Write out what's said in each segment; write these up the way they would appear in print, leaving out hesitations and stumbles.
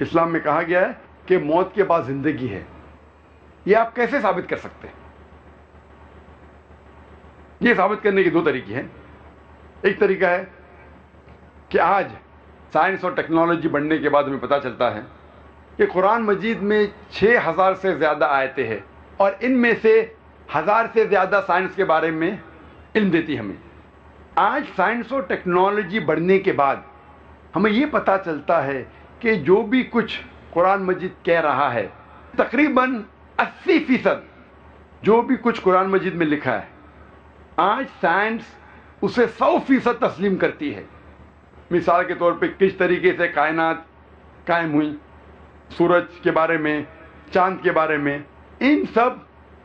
اسلام میں کہا گیا ہے کہ موت کے بعد زندگی ہے. یہ آپ کیسے ثابت کر سکتے ہیں؟ یہ ثابت کرنے کے دو طریقے ہیں. ایک طریقہ ہے کہ آج سائنس اور ٹیکنالوجی بڑھنے کے بعد ہمیں پتہ چلتا ہے کہ قرآن مجید میں 6000 سے زیادہ آیتیں ہیں اور ان میں سے 1000 سے زیادہ سائنس کے بارے میں علم دیتی ہمیں. آج سائنس اور ٹیکنالوجی بڑھنے کے بعد ہمیں یہ پتہ چلتا ہے کہ جو بھی کچھ قرآن مجید کہہ رہا ہے تقریباً 80% جو بھی کچھ قرآن مجید میں لکھا ہے آج سائنس اسے 100% تسلیم کرتی ہے. مثال کے طور پہ کس طریقے سے کائنات قائم ہوئی، سورج کے بارے میں، چاند کے بارے میں، ان سب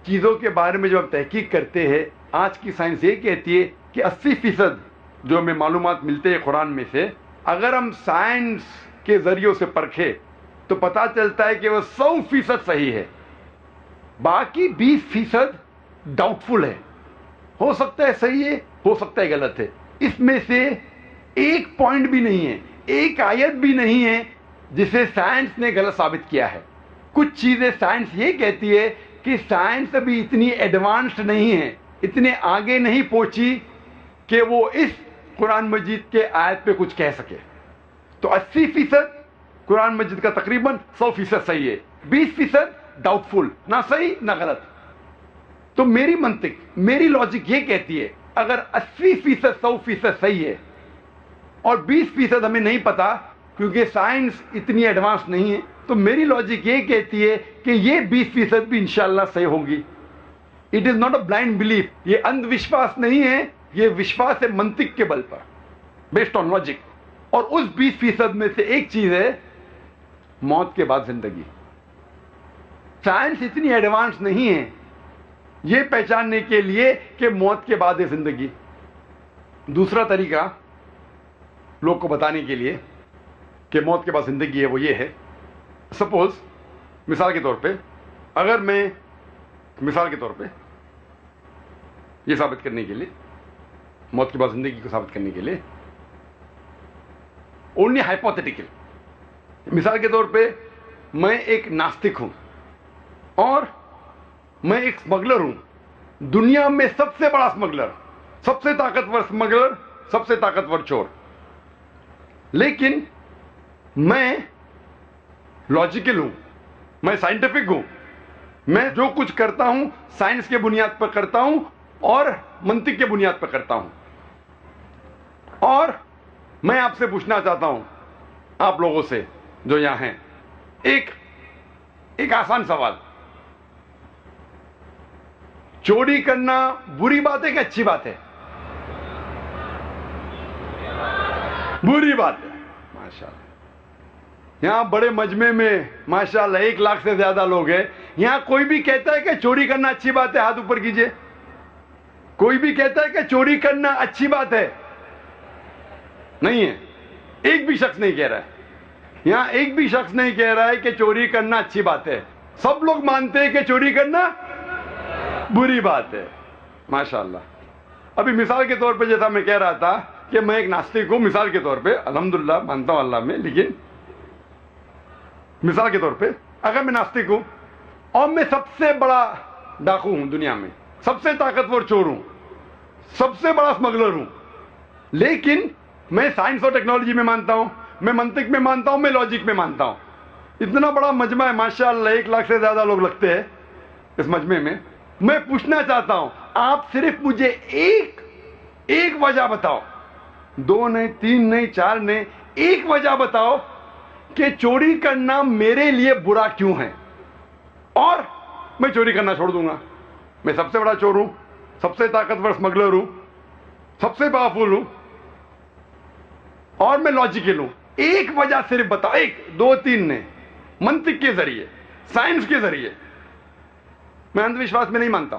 چیزوں کے بارے میں جب ہم تحقیق کرتے ہیں آج کی سائنس یہ کہتی ہے کہ 80% جو ہمیں معلومات ملتے ہیں قرآن میں سے اگر ہم سائنس کے ذریعوں سے پرکھیں تو پتہ چلتا ہے کہ وہ 100% صحیح ہے. باقی 20% ڈاؤٹ فل ہے، ہو سکتا ہے صحیح ہے، ہو سکتا ہے غلط ہے. اس میں سے ایک پوائنٹ بھی نہیں ہے، ایک آیت بھی نہیں ہے جسے سائنس نے غلط ثابت کیا ہے. کچھ چیزیں سائنس یہ کہتی ہے کہ سائنس ابھی اتنی ایڈوانسڈ نہیں ہے، اتنے آگے نہیں پہنچی کہ وہ اس قرآن مجید کے آیت پہ کچھ کہہ سکے. تو 80% قرآن مجید کا تقریباً 100% صحیح ہے، 20% ڈاؤٹ فل، نہ صحیح نہ غلط. تو میری منطق، میری لاجک یہ کہتی ہے اگر 80% 100% صحیح ہے اور 20% ہمیں نہیں پتا کیونکہ سائنس اتنی ایڈوانس نہیں ہے، تو میری لاجک یہ کہتی ہے کہ یہ 20% بھی انشاءاللہ صحیح ہوگی. It is not a blind belief, یہ اندھ وشواس نہیں ہے، یہ وشواس ہے منطق کے بل پر، بیسڈ آن لاجک. اور اس 20% میں سے ایک چیز ہے موت کے بعد زندگی. سائنس اتنی ایڈوانس نہیں ہے یہ پہچاننے کے لیے کہ موت کے بعد ہے زندگی. دوسرا طریقہ لوگ کو بتانے کے لیے کہ موت کے بعد زندگی ہے وہ یہ ہے، سپوز مثال کے طور پہ اگر میں مثال کے طور پہ یہ ثابت کرنے کے لیے موت کے بعد زندگی کو ثابت کرنے کے لیے اونلی ہائپوتھیٹیکل، مثال کے طور پہ میں ایک ناستک ہوں اور میں ایک اسمگلر ہوں، دنیا میں سب سے بڑا اسمگلر، سب سے طاقتور اسمگلر، سب سے طاقتور چور. لیکن میں لاجیکل ہوں، میں سائنٹیفک ہوں، میں جو کچھ کرتا ہوں سائنس کے بنیاد پر کرتا ہوں اور منطق کے بنیاد پر کرتا ہوں. اور میں آپ سے پوچھنا چاہتا ہوں، آپ لوگوں سے جو یہاں ہیں، ایک آسان سوال، چوری کرنا بری بات ہے کہ اچھی بات ہے؟ بری بات ہے. ماشاءاللہ یہاں بڑے مجمع میں ماشاءاللہ 1 لاکھ سے زیادہ لوگ ہیں. یہاں کوئی بھی کہتا ہے کہ چوری کرنا اچھی بات ہے؟ ہاتھ اوپر کیجئے. کوئی بھی کہتا ہے کہ چوری کرنا اچھی بات ہے؟ نہیں ہے، ایک بھی شخص نہیں کہہ رہا ہے. یہاں ایک بھی شخص نہیں کہہ رہا ہے کہ چوری کرنا اچھی بات ہے. سب لوگ مانتے ہیں کہ چوری کرنا بری بات ہے. ماشاءاللہ. ابھی مثال کے طور پہ جیسا میں کہہ رہا تھا کہ میں ایک ناستک ہوں، مثال کے طور پہ الحمدللہ مانتا ہوں اللہ میں، لیکن مثال کے طور پہ اگر میں ناستک ہوں اور میں سب سے بڑا ڈاکو ہوں دنیا میں، سب سے طاقتور چور ہوں، سب سے بڑا اسمگلر ہوں، لیکن میں سائنس اور ٹیکنالوجی میں مانتا ہوں، میں منطق میں مانتا ہوں، میں لاجک میں مانتا ہوں. اتنا بڑا مجمع ہے ماشاءاللہ، 1 لاکھ سے زیادہ لوگ لگتے ہیں اس مجمع میں. میں پوچھنا چاہتا ہوں آپ صرف مجھے ایک وجہ بتاؤ، 2 نہیں، 3 نہیں، 4 نہیں، ایک وجہ بتاؤ کہ چوری کرنا میرے لیے برا کیوں ہے، اور میں چوری کرنا چھوڑ دوں گا. میں سب سے بڑا چور ہوں، سب سے طاقتور اسمگلر ہوں، سب سے پاورفل ہوں اور میں لاجیکل ہوں. ایک وجہ صرف بتاؤ، 1 2 3 نے، منطق کے ذریعے، سائنس کے ذریعے. میں اندھ وشواس میں نہیں مانتا،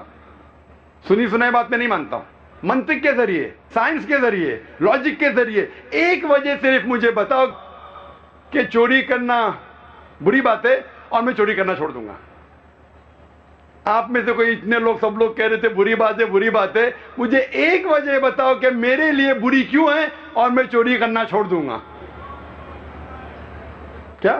سنی سنائی بات میں نہیں مانتا ہوں. منطق کے ذریعے، سائنس کے ذریعے، لاجک کے ذریعے ایک وجہ صرف مجھے بتاؤ کہ چوری کرنا بری بات ہے اور میں چوری کرنا چھوڑ دوں گا. آپ میں سے کوئی اتنے لوگ، سب لوگ کہہ رہے تھے بری بات ہے بری بات ہے. مجھے ایک وجہ بتاؤ کہ میرے لیے بری کیوں ہے اور میں چوری کرنا چھوڑ دوں گا. کیا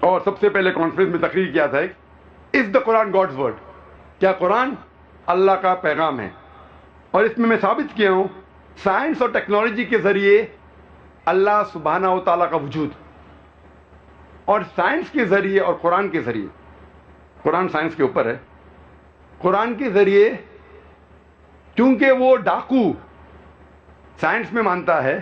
اور سب سے پہلے کانفرنس میں تقریر کیا تھا از دا قرآن گاڈز ورڈ، کیا قرآن اللہ کا پیغام ہے؟ اور اس میں ثابت کیا ہوں سائنس اور ٹیکنالوجی کے ذریعے اللہ سبحانہ و تعالیٰ کا وجود، اور سائنس کے ذریعے اور قرآن کے ذریعے، قرآن سائنس کے اوپر ہے، قرآن کے ذریعے کیونکہ وہ ڈاکو سائنس میں مانتا ہے،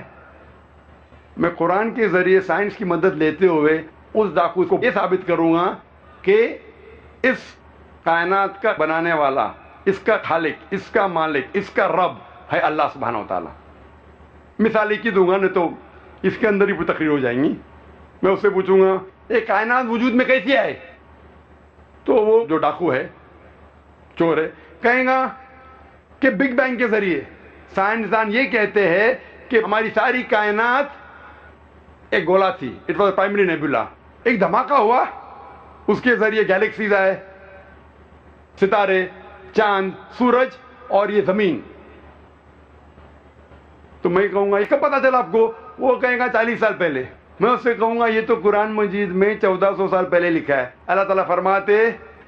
میں قرآن کے ذریعے سائنس کی مدد لیتے ہوئے اس ڈاکو کو یہ ثابت کروں گا کہ اس کائنات کا بنانے والا، اس کا خالق، اس کا مالک، اس کا رب ہے اللہ سبحانہ و تعالیٰ۔ مثال کی دوں گا نہیں تو اس کے اندر ہی تقریر ہو جائیں گی۔ میں اس سے پوچھوں گا یہ کائنات وجود میں کیسی آئے، تو وہ جو ڈاکو ہے، چور ہے، کہیں گا کہ بگ بینگ کے ذریعے۔ سائنسدان یہ کہتے ہیں کہ ہماری ساری کائنات ایک گولا تھی، اٹ واز پرائمری نیبولا، ایک دھماکہ ہوا، اس کے ذریعے گیلیکسیز آئے، ستارے، چاند، سورج اور یہ زمین۔ تو میں کہوں گا یہ کب پتا چلا آپ کو؟ وہ کہے گا 40 سال پہلے۔ میں اس سے کہوں گا یہ تو قرآن مجید میں 1400 سال پہلے لکھا ہے۔ اللہ تعالیٰ فرماتے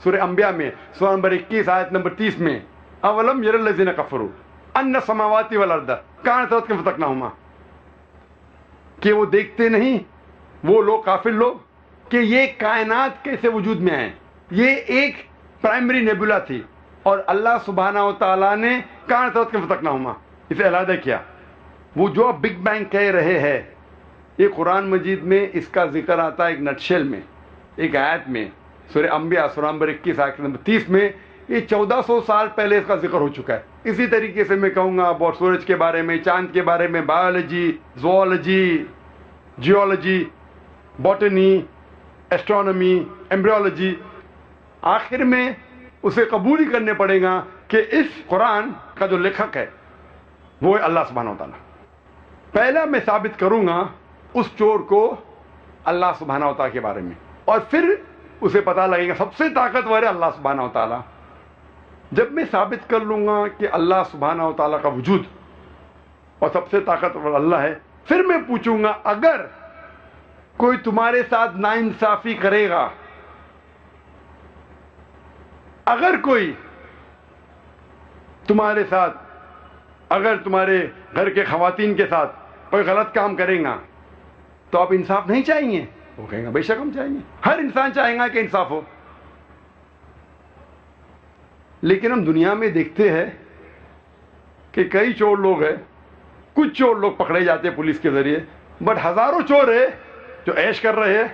سورہ انبیاء میں سورہ نمبر 21 آیت نمبر 30 میں اولم یر الذین کفروا ان السماوات والارض کانتا رتقا ففتقناہما، کہ وہ دیکھتے نہیں وہ لوگ کافر لوگ کہ یہ کائنات کیسے وجود میں آئے، یہ ایک پرائمری نیبولا تھی اور اللہ سبحانہ و تعالیٰ نے کانتا رتقا ففتقناہما اسے علیحدہ کیا۔ وہ جو اب بگ بینگ کہہ رہے ہیں، یہ قرآن مجید میں اس کا ذکر آتا ہے ایک نٹشل میں، ایک آیت میں، سورہ انبیاء سورہ نمبر 21 آیت نمبر 30 میں۔ یہ 1400 سال پہلے اس کا ذکر ہو چکا ہے۔ اسی طریقے سے میں کہوں گا اور سورج کے بارے میں، چاند کے بارے میں، biology, zoology, geology, botany, astronomy, embryology, آخر میں اسے قبول ہی کرنے پڑے گا کہ اس قرآن کا جو لکھک ہے وہ ہے اللہ سبحانہ و تعالیٰ۔ پہلا میں ثابت کروں گا اس چور کو اللہ سبحانہ و تعالیٰ کے بارے میں، اور پھر اسے پتہ لگے گا سب سے طاقتور ہے اللہ سبحانہ و تعالیٰ۔ جب میں ثابت کر لوں گا کہ اللہ سبحانہ و تعالیٰ کا وجود اور سب سے طاقتور اللہ ہے، پھر میں پوچھوں گا اگر کوئی تمہارے ساتھ ناانصافی کرے گا، اگر کوئی تمہارے ساتھ، اگر تمہارے گھر کے خواتین کے ساتھ کوئی غلط کام کرے گا تو آپ انصاف نہیں چاہیں گے؟ وہ کہیں گا بے شک ہم چاہیں گے، ہر انسان چاہیں گا کہ انصاف ہو۔ لیکن ہم دنیا میں دیکھتے ہیں کہ کئی چور لوگ ہیں، کچھ چور لوگ پکڑے جاتے ہیں پولیس کے ذریعے، بٹ ہزاروں چور ہیں جو عیش کر رہے ہیں،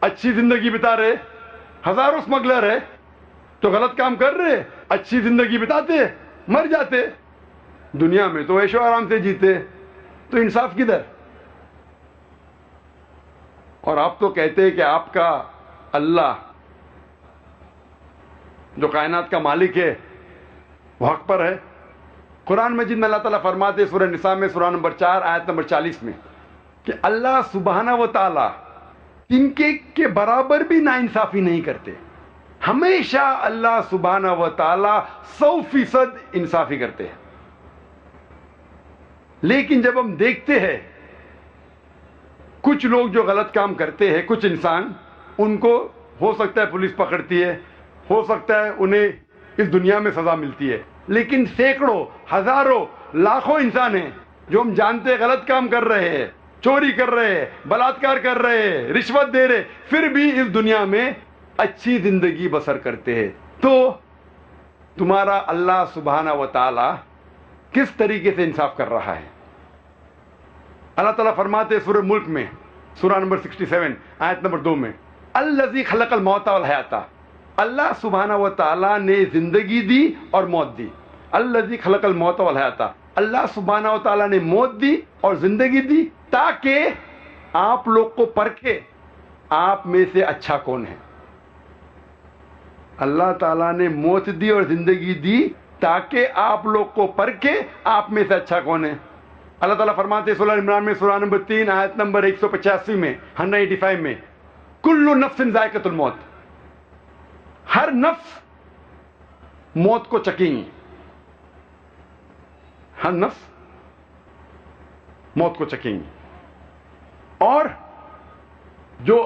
اچھی زندگی بتا رہے، ہزاروں اسمگلر ہے تو غلط کام کر رہے، اچھی زندگی بتاتے، مر جاتے، دنیا میں تو عیش و آرام سے جیتے، تو انصاف کدھر؟ اور آپ تو کہتے ہیں کہ آپ کا اللہ جو کائنات کا مالک ہے وہ حق پر ہے۔ قرآن مجید میں اللہ تعالیٰ فرماتے سورہ نساء میں سورہ نمبر 4 آیت نمبر 40 میں کہ اللہ سبحانہ و تعالیٰ ان کے برابر بھی ناانصافی نہیں کرتے، ہمیشہ اللہ سبحانہ و تعالیٰ 100% انصافی کرتے ہیں۔ لیکن جب ہم دیکھتے ہیں کچھ لوگ جو غلط کام کرتے ہیں، کچھ انسان، ان کو ہو سکتا ہے پولیس پکڑتی ہے، ہو سکتا ہے انہیں اس دنیا میں سزا ملتی ہے، لیکن سینکڑوں، ہزاروں، لاکھوں انسان ہیں جو ہم جانتے ہیں غلط کام کر رہے ہیں، چوری کر رہے ہیں، بلاತ್ಕಾರ کر رہے ہیں، رشوت دے رہے، پھر بھی اس دنیا میں اچھی زندگی بسر کرتے ہیں۔ تو تمہارا اللہ سبحانہ و تعالی کس طریقے سے انصاف کر رہا ہے؟ اللہ تعالیٰ فرماتے سورہ ملک میں سورہ نمبر 67 آیت نمبر 2 میں الذی خلق الموت والحیات، اللہ سبحانہ و تعالیٰ نے زندگی دی اور موت دی۔ الذی خلق الموت والحیات، اللہ سبحانہ و تعالیٰ نے موت دی اور زندگی دی تاکہ آپ لوگ کو پرکھے آپ میں سے اچھا کون ہے۔ اللہ تعالیٰ نے موت دی اور زندگی دی تاکہ آپ لوگ کو پرکھے آپ میں سے اچھا کون ہے۔ اللہ تعالیٰ فرماتے سورہ عمران میں سورہ نمبر 3 آیت نمبر 185 میں 185 میں کل نفس ذائقۃ الموت، ہر نفس موت کو چکیں گی، ہر نفس موت کو چکیں گی، اور جو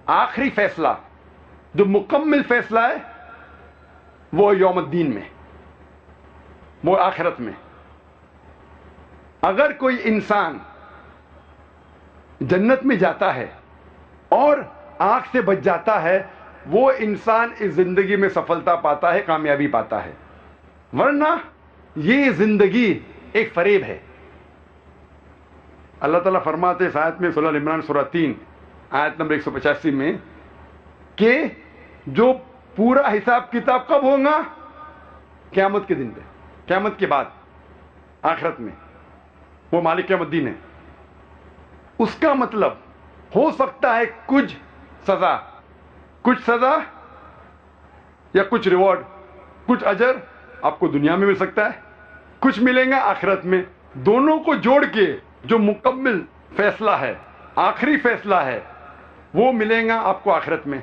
آخری فیصلہ جو مکمل فیصلہ ہے وہ یوم الدین میں، وہ آخرت میں. اگر کوئی انسان جنت میں جاتا ہے اور آنکھ سے بچ جاتا ہے، وہ انسان اس زندگی میں سفلتا پاتا ہے، کامیابی پاتا ہے. ورنہ یہ زندگی ایک فریب ہے. اللہ تعالیٰ فرماتے ہیں اس آیت میں، سورہ عمران سورہ 3 آیت نمبر 185 میں، کہ جو پورا حساب کتاب کب ہوگا؟ قیامت کے دن پہ، قیامت کے بعد، آخرت میں. وہ مالک یوم الدین ہے. اس کا مطلب ہو سکتا ہے کچھ سزا یا کچھ ریوارڈ، کچھ اجر آپ کو دنیا میں مل سکتا ہے، کچھ ملیں گا آخرت میں. دونوں کو جوڑ کے جو مکمل فیصلہ ہے، آخری فیصلہ ہے، وہ ملیں گا آپ کو آخرت میں.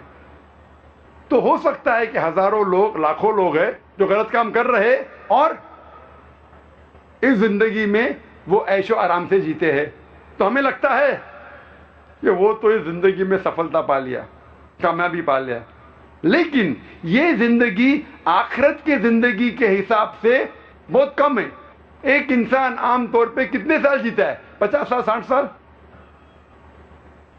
تو ہو سکتا ہے کہ ہزاروں لوگ، لاکھوں لوگ ہیں جو غلط کام کر رہے اور اس زندگی میں وہ عیش و آرام سے جیتے ہیں. تو ہمیں لگتا ہے کہ وہ تو اس زندگی میں سفلتا پا لیا، کامیابی پا لیا. لیکن یہ زندگی آخرت کے زندگی کے حساب سے بہت کم ہے. ایک انسان عام طور پہ کتنے سال جیتا ہے؟ 50 سال، 60 سال.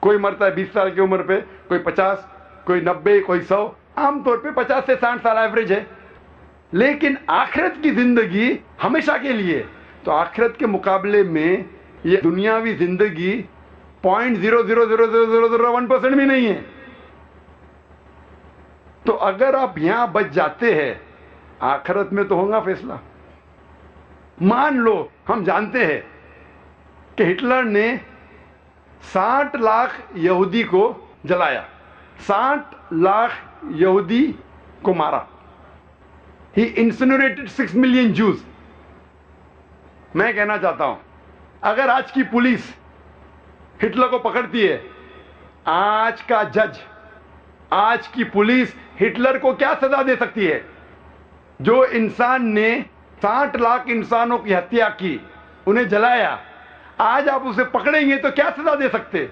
کوئی مرتا ہے 20 سال کی عمر پہ، کوئی 50، کوئی 90، کوئی 100. عام طور پہ 50 سے 60 سال ایوریج ہے. لیکن آخرت کی زندگی ہمیشہ کے لیے. تو آخرت کے مقابلے میں یہ دنیاوی زندگی 0.00001% بھی نہیں ہے. تو اگر آپ یہاں بچ جاتے ہیں، آخرت میں تو ہوگا فیصلہ. مان لو ہم جانتے ہیں کہ ہٹلر نے 60 لاکھ یہودی کو جلایا، 60 لاکھ یہودی کو مارا. He incinerated 6 million Jews. میں کہنا چاہتا ہوں، اگر آج کی پولیس ہٹلر کو پکڑتی ہے، آج کا جج، آج کی پولیس ہٹلر کو کیا سزا دے سکتی ہے؟ جو انسان نے 60 لاکھ انسانوں کی ہتیا کی، انہیں جلایا، آج آپ اسے پکڑیں گے تو کیا سزا دے سکتے؟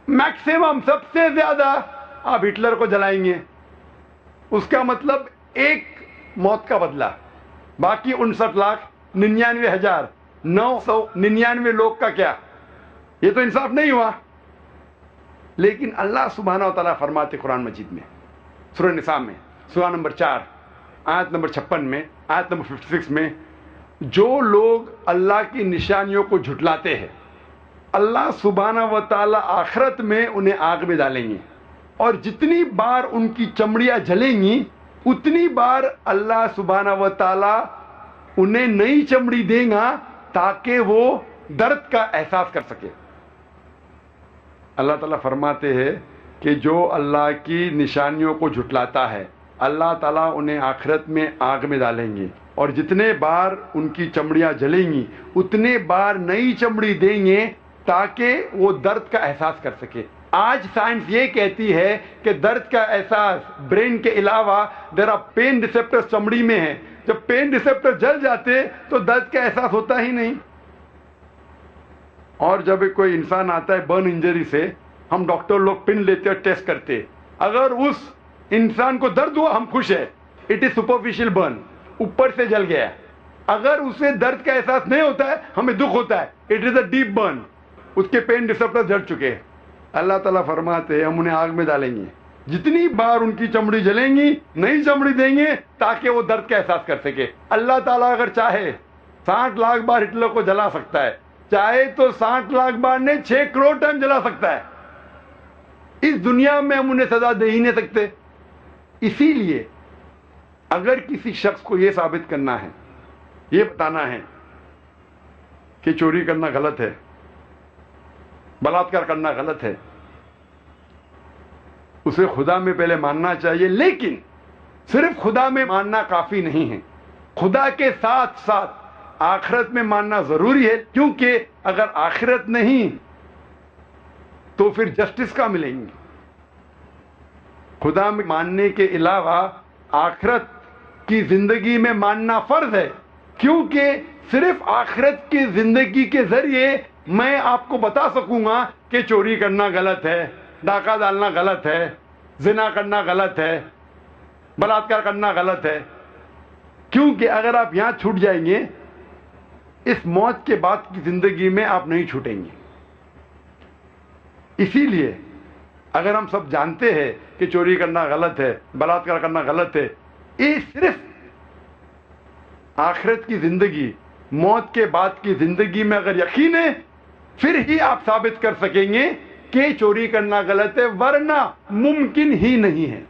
میکسیمم، سب سے زیادہ آپ ہٹلر کو جلائیں گے. اس کا مطلب ایک موت کا بدلہ، باقی 59,99,999 لوگ کا کیا؟ یہ تو انصاف نہیں ہوا. لیکن اللہ سبحانہ و تعالیٰ فرماتے قرآن مجید میں، سورہ نساء میں، سورہ نمبر 4 آیت نمبر 56 میں، آیت نمبر 56 میں، جو لوگ اللہ کی نشانیوں کو جھٹلاتے ہیں، اللہ سبحانہ و تعالیٰ آخرت میں انہیں آگ میں ڈالیں گے، اور جتنی بار ان کی چمڑیاں جلیں گی اتنی بار اللہ سبحانہ و تعالیٰ انہیں نئی چمڑی دے گا تاکہ وہ درد کا احساس کر سکے. اللہ تعالیٰ فرماتے ہیں کہ جو اللہ کی نشانیوں کو جھٹلاتا ہے، اللہ تعالیٰ انہیں آخرت میں آگ میں ڈالیں گے، اور جتنے بار ان کی چمڑیاں جلیں گی اتنے بار نئی چمڑی دیں گے تاکہ وہ درد کا احساس کر سکے. آج سائنس یہ کہتی ہے کہ درد کا احساس برین کے علاوہ دیر آر پین ریسیپٹر چمڑی میں ہے. جب پین ریسیپٹر جل جاتے تو درد کا احساس ہوتا ہی نہیں. اور جب کوئی انسان آتا ہے برن انجری سے، ہم ڈاکٹر لوگ پن لیتے اور ٹیسٹ کرتے، اگر اس انسان کو درد ہوا ہم خوش ہے، اٹ از سپرفیشل برن، اوپر سے جل گیا. اگر اسے درد کا احساس نہیں ہوتا ہے ہمیں دکھ ہوتا ہے، it is a deep burn, اس کے پین ریسیپٹر جل چکے. اللہ تعالیٰ فرماتے ہیں ہم انہیں آگ میں ڈالیں گے، جتنی بار ان کی چمڑی جلیں گی نئی چمڑی دیں گے تاکہ وہ درد کا احساس کر سکے. اللہ تعالیٰ اگر چاہے 60 لاکھ بار ہٹلر کو جلا سکتا ہے، چاہے تو 60 لاکھ بار نے 6 کروڑ ٹائم جلا سکتا ہے. اس دنیا میں ہم انہیں سزا دے ہی نہیں سکتے. اسی لیے اگر کسی شخص کو یہ ثابت کرنا ہے، یہ بتانا ہے کہ چوری کرنا غلط ہے، بلاತ್کار کرنا غلط ہے، اسے خدا میں پہلے ماننا چاہیے. لیکن صرف خدا میں ماننا کافی نہیں ہے، خدا کے ساتھ ساتھ آخرت میں ماننا ضروری ہے. کیونکہ اگر آخرت نہیں تو پھر جسٹس کہاں ملیں گی؟ خدا میں ماننے کے علاوہ آخرت کی زندگی میں ماننا فرض ہے. کیونکہ صرف آخرت کی زندگی کے ذریعے میں آپ کو بتا سکوں گا کہ چوری کرنا غلط ہے، ڈاکہ ڈالنا غلط ہے، زنا کرنا غلط ہے، بلاತ್ಕಾರ کرنا غلط ہے، کیونکہ اگر آپ یہاں چھوٹ جائیں گے اس موت کے بعد کی زندگی میں آپ نہیں چھوٹیں گے۔ اسی لیے اگر ہم سب جانتے ہیں کہ چوری کرنا غلط ہے، بلاತ್ಕಾರ کرنا غلط ہے، یہ صرف آخرت کی زندگی، موت کے بعد کی زندگی میں اگر یقین ہے پھر ہی آپ ثابت کر سکیں گے کہ چوری کرنا غلط ہے، ورنہ ممکن ہی نہیں ہے۔